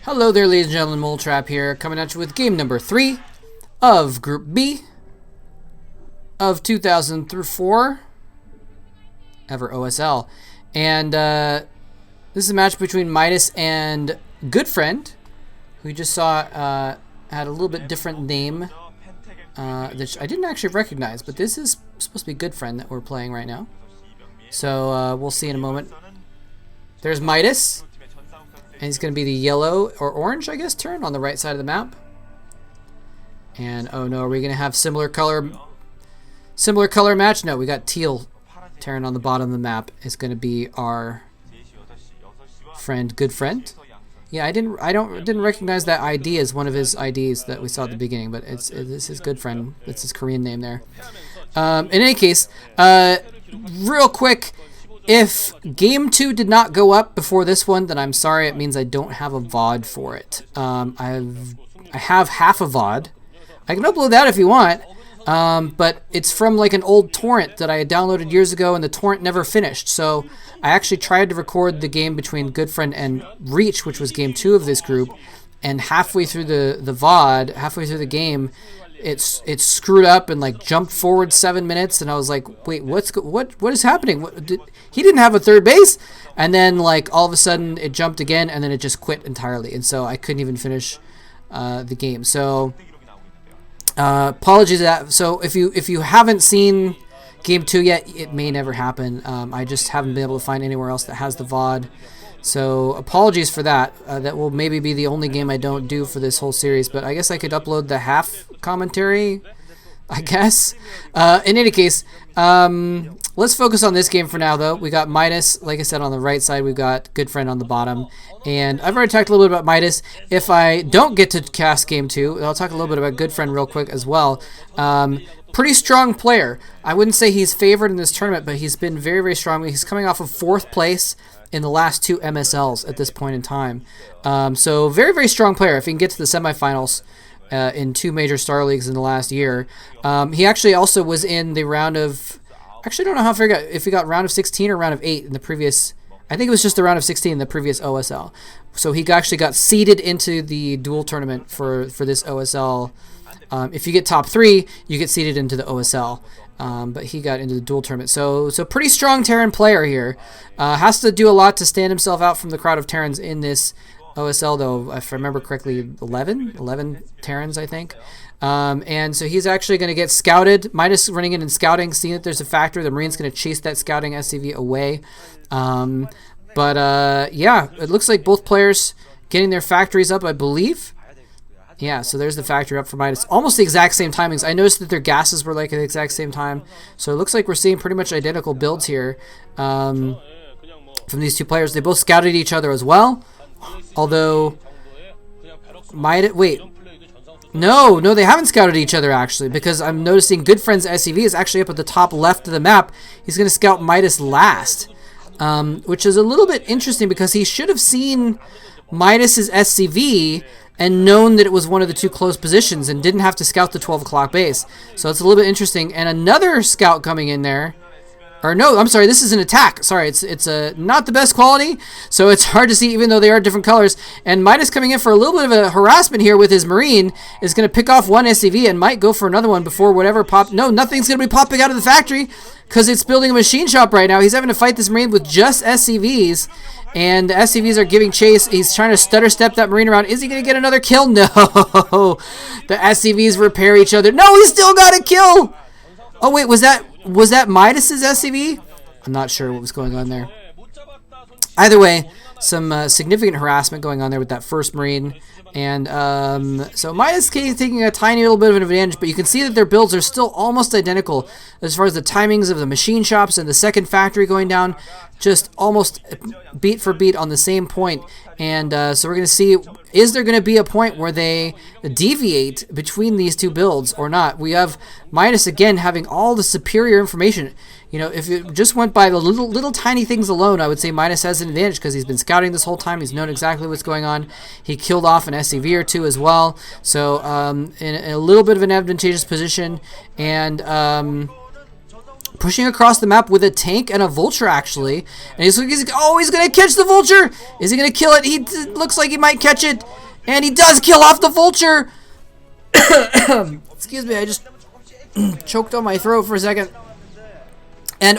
Hello there, ladies and gentlemen, Mole Trap here, coming at you with game number 3 of Group B of 2004 ever OSL. And this is a match between Midas and Goodfriend, who you just saw had a little bit different name that I didn't actually recognize, but this is supposed to be Goodfriend that we're playing right now. So we'll see in a moment. There's Midas. And he's going to be the yellow or orange, I guess, turn on the right side of the map. And oh no, are we going to have similar color match? No, we got teal turn on the bottom of the map. It's going to be our friend Goodfriend. Yeah, I didn't recognize that ID as one of his IDs that we saw at the beginning, but this is Goodfriend. It's his Korean name there. In any case, real quick. If game 2 did not go up before this one, then I'm sorry. It means I don't have a VOD for it. I have half a VOD. I can upload that if you want, but it's from like an old torrent that I had downloaded years ago, and the torrent never finished. So I actually tried to record the game between Goodfriend and Reach, which was game 2 of this group, and halfway through the VOD, halfway through the game, it's screwed up and like jumped forward 7 minutes, and I was like, wait, what is happening? He didn't have a third base, and then like all of a sudden it jumped again, and then it just quit entirely, and so I couldn't even finish the game. So apologies for that. So if you haven't seen game 2 yet, it may never happen. I just haven't been able to find anywhere else that has the VOD. So apologies for that. That will maybe be the only game I don't do for this whole series, but I guess I could upload the half commentary, I guess. In any case, let's focus on this game for now, though. We got Midas, like I said, on the right side. We've got Goodfriend on the bottom. And I've already talked a little bit about Midas. If I don't get to cast game 2, I'll talk a little bit about Goodfriend real quick as well. Pretty strong player. I wouldn't say he's favored in this tournament, but he's been very, very strong. He's coming off of 4th place in the last 2 MSLs at this point in time. So very, very strong player. If he can get to the semifinals in 2 major star leagues in the last year. He actually also was in the round of... Actually, I don't know how if he got round of 16 or round of 8 in the previous... I think it was just the round of 16 in the previous OSL. So he actually got seeded into the dual tournament for this OSL. If you get top 3, you get seeded into the OSL. But he got into the dual tournament. So pretty strong Terran player here. Has to do a lot to stand himself out from the crowd of Terrans in this OSL, though, if I remember correctly, 11 Terrans, I think. And so he's actually going to get scouted. Midas running in and scouting, seeing that there's a factor. The Marine's going to chase that scouting SCV away. Yeah, it looks like both players getting their factories up, I believe. Yeah, so there's the factory up for Midas. Almost the exact same timings. I noticed that their gases were like at the exact same time. So it looks like we're seeing pretty much identical builds here from these two players. They both scouted each other as well. Although, Midas... Wait. No, they haven't scouted each other, actually, because I'm noticing Goodfriend's SCV is actually up at the top left of the map. He's going to scout Midas last, which is a little bit interesting because he should have seen Midas's SCV and known that it was one of the 2 close positions and didn't have to scout the 12 o'clock base. So it's a little bit interesting. And another scout coming in there. Or no, I'm sorry, this is an attack. Sorry, it's not the best quality, so it's hard to see even though they are different colors. And Midas coming in for a little bit of a harassment here with his Marine is going to pick off one SCV and might go for another one before whatever pop... No, nothing's going to be popping out of the factory because it's building a machine shop right now. He's having to fight this Marine with just SCVs. And the SCVs are giving chase. He's trying to stutter step that Marine around. Is he going to get another kill? No. The SCVs repair each other. No, he still got a kill. Oh, wait, was that Midas's SCV? I'm not sure what was going on there. Either way, some significant harassment going on there with that first Marine. And so Midas is taking a tiny little bit of an advantage, but you can see that their builds are still almost identical as far as the timings of the machine shops and the second factory going down, just almost beat for beat on the same point. And so we're going to see, is there going to be a point where they deviate between these 2 builds or not? We have Midas again having all the superior information. You know, if it just went by the little tiny things alone, I would say Midas has an advantage because he's been scouting this whole time. He's known exactly what's going on. He killed off an SCV or 2 as well. So in a little bit of an advantageous position. And pushing across the map with a tank and a vulture, actually. And he's going to catch the vulture. Is he going to kill it? He looks like he might catch it. And he does kill off the vulture. Excuse me, I just choked on my throat for a second. And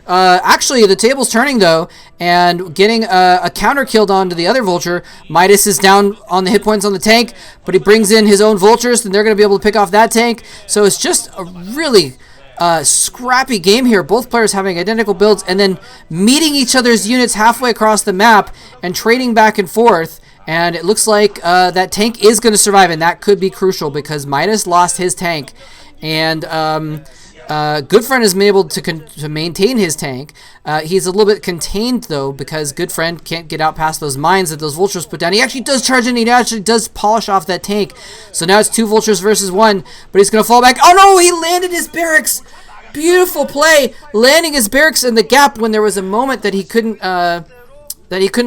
actually the table's turning though, and getting a counter killed onto the other vulture. Midas is down on the hit points on the tank, but he brings in his own vultures, and they're going to be able to pick off that tank. So it's just a really scrappy game here. Both players having identical builds and then meeting each other's units halfway across the map and trading back and forth. And it looks like that tank is going to survive, and that could be crucial because Midas lost his tank, and Goodfriend has been able to maintain his tank. He's a little bit contained though because Goodfriend can't get out past those mines that those vultures put down. He actually does charge in. He actually does polish off that tank. So now it's 2 vultures versus 1, but he's going to fall back. Oh no, he landed his barracks. Beautiful play, landing his barracks in the gap when there was a moment that he couldn't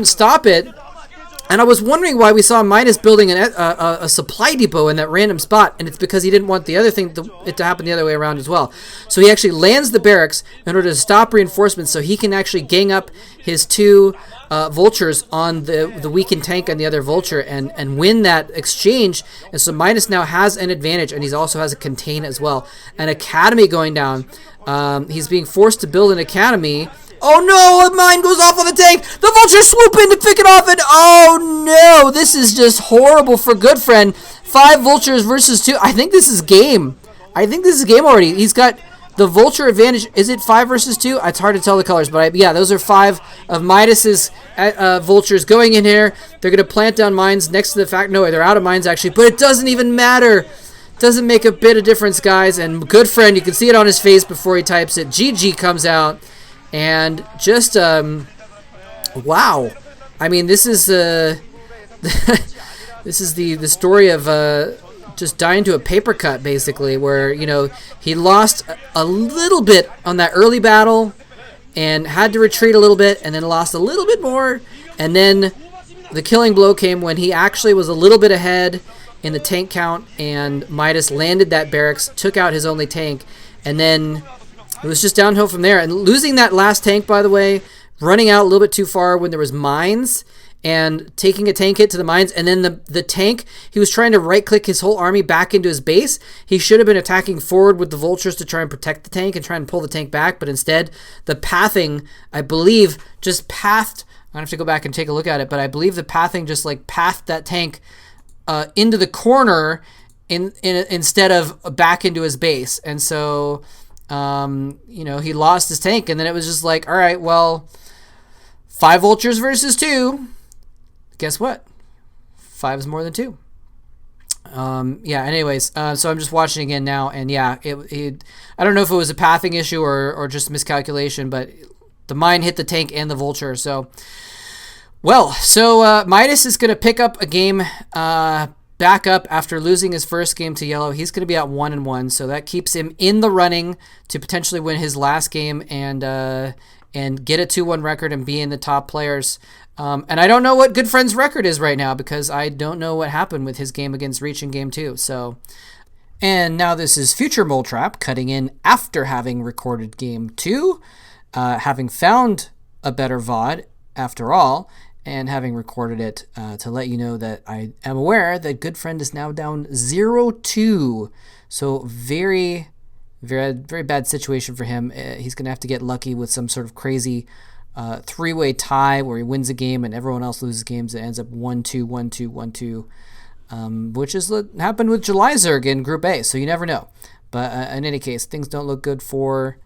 stop it. And I was wondering why we saw Midas building a supply depot in that random spot, and it's because he didn't want the other thing to happen the other way around as well. So he actually lands the barracks in order to stop reinforcements so he can actually gang up his 2 vultures on the weakened tank and the other vulture and win that exchange. And so Midas now has an advantage, and he also has a contain as well. An academy going down. He's being forced to build an academy. Oh no, a mine goes off on the tank. The vultures swoop in to pick it off, and oh no, this is just horrible for Goodfriend. 5 vultures versus 2. I think this is game. Already. He's got the vulture advantage. Is it 5 versus 2? It's hard to tell the colors, but yeah, those are 5 of Midas's vultures going in here. They're going to plant down mines next to the fact. No, they're out of mines actually, but it doesn't even matter. Doesn't make a bit of difference, guys. And Goodfriend, you can see it on his face before he types it. GG comes out. And just, wow. I mean, this is this is the story of just dying to a paper cut, basically, where, you know, he lost a little bit on that early battle and had to retreat a little bit and then lost a little bit more. And then the killing blow came when he actually was a little bit ahead in the tank count, and Midas landed that barracks, took out his only tank, and then it was just downhill from there. And losing that last tank, by the way, running out a little bit too far when there was mines and taking a tank hit to the mines. And then the tank, he was trying to right-click his whole army back into his base. He should have been attacking forward with the vultures to try and protect the tank and try and pull the tank back. But instead, the pathing, I believe, just pathed. I'm going to have to go back and take a look at it. But I believe the pathing just like pathed that tank into the corner instead of back into his base. And so... you know, he lost his tank, and then it was just like, all right, well, 5 vultures versus 2. Guess what? 5 is more than 2. Yeah, anyways, so I'm just watching again now, and yeah, I don't know if it was a pathing issue or just miscalculation, but the mine hit the tank and the vulture. So, well, so Midas is going to pick up a game back up after losing his first game to yellow. He's going to be at 1-1, so that keeps him in the running to potentially win his last game and get a 2-1 record and be in the top players. And I don't know what Goodfriend's record is right now because I don't know what happened with his game against Reach in Game 2. So, and now this is Future Mole Trap cutting in after having recorded Game 2, having found a better VOD after all, and having recorded it to let you know that I am aware that Goodfriend is now down 0-2. So very, very, very bad situation for him. He's going to have to get lucky with some sort of crazy 3-way tie where he wins a game and everyone else loses games. It ends up 1-2, 1-2, 1-2, which is what happened with Jelizerg in Group A. So you never know. But in any case, things don't look good for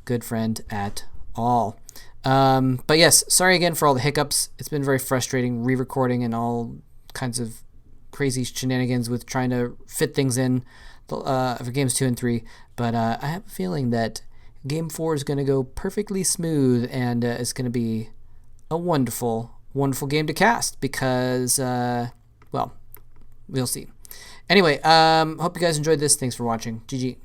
Goodfriend at all. But yes, sorry again for all the hiccups. It's been very frustrating re-recording and all kinds of crazy shenanigans with trying to fit things in for games 2 and 3. But I have a feeling that game 4 is going to go perfectly smooth, and it's going to be a wonderful, wonderful game to cast because, well, we'll see. Anyway, hope you guys enjoyed this. Thanks for watching. GG.